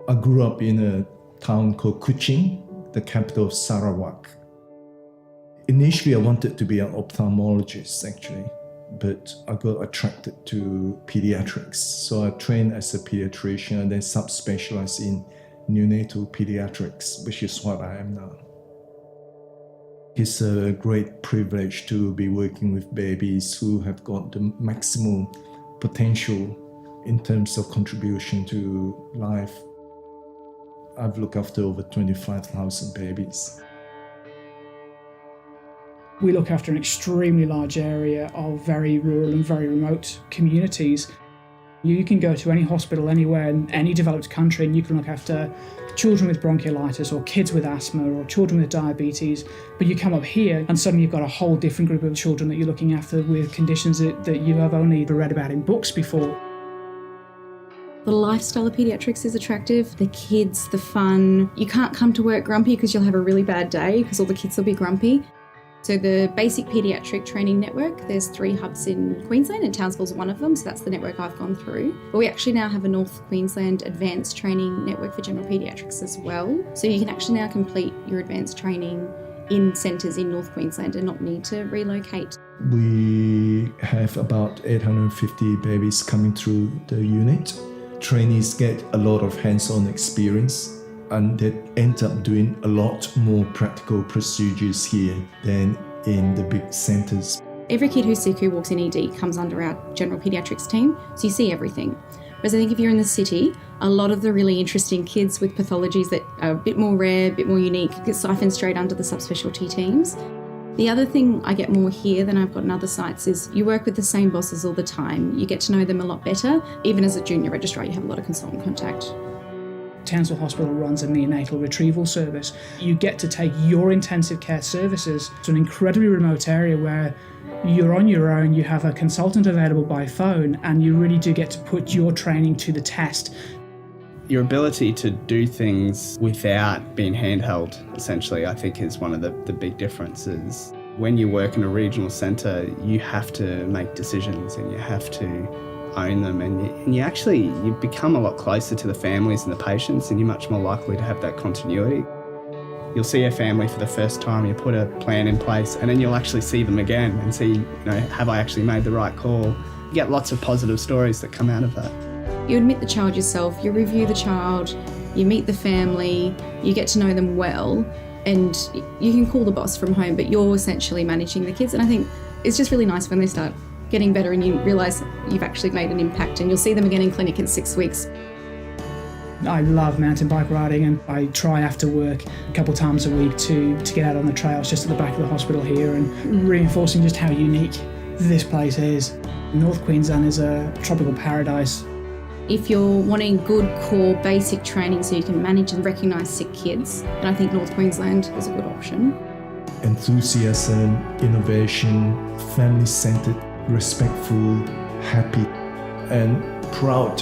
I grew up in a town called Kuching, the capital of Sarawak. Initially, I wanted to be an ophthalmologist, actually, but I got attracted to pediatrics. So I trained as a pediatrician and then subspecialized in neonatal pediatrics, which is what I am now. It's a great privilege to be working with babies who have got the maximum potential in terms of contribution to life. I've looked after over 25,000 babies. We look after an extremely large area of very rural and very remote communities. You can go to any hospital anywhere in any developed country and you can look after children with bronchiolitis or kids with asthma or children with diabetes, but you come up here and suddenly you've got a whole different group of children that you're looking after with conditions that you have only read about in books before. The lifestyle of paediatrics is attractive, the kids, the fun. You can't come to work grumpy because you'll have a really bad day because all the kids will be grumpy. So the basic paediatric training network, there's 3 hubs in Queensland and Townsville's one of them, so that's the network I've gone through. But we actually now have a North Queensland advanced training network for general paediatrics as well. So you can actually now complete your advanced training in centres in North Queensland and not need to relocate. We have about 850 babies coming through the unit. Trainees get a lot of hands-on experience and they end up doing a lot more practical procedures here than in the big centres. Every kid who's sick who walks in ED comes under our general paediatrics team, so you see everything. Whereas I think if you're in the city, a lot of the really interesting kids with pathologies that are a bit more rare, a bit more unique, get siphoned straight under the subspecialty teams. The other thing I get more here than I've got in other sites is you work with the same bosses all the time. You get to know them a lot better. Even as a junior registrar, you have a lot of consultant contact. Townsville Hospital runs a neonatal retrieval service. You get to take your intensive care services to an incredibly remote area where you're on your own, you have a consultant available by phone, and you really do get to put your training to the test. Your ability to do things without being handheld, essentially, I think is one of the big differences. When you work in a regional centre, you have to make decisions and you have to own them, and you become a lot closer to the families and the patients, and you're much more likely to have that continuity. You'll see a family for the first time, you put a plan in place, and then you'll actually see them again and see, have I actually made the right call? You get lots of positive stories that come out of that. You admit the child yourself, you review the child, you meet the family, you get to know them well, and you can call the boss from home, but you're essentially managing the kids. And I think it's just really nice when they start getting better and you realise you've actually made an impact, and you'll see them again in clinic in 6 weeks. I love mountain bike riding, and I try after work a couple times a week to get out on the trails just at the back of the hospital here, and reinforcing just how unique this place is. North Queensland is a tropical paradise. If you're wanting good core basic training so you can manage and recognise sick kids, then I think North Queensland is a good option. Enthusiasm, innovation, family-centred, respectful, happy and proud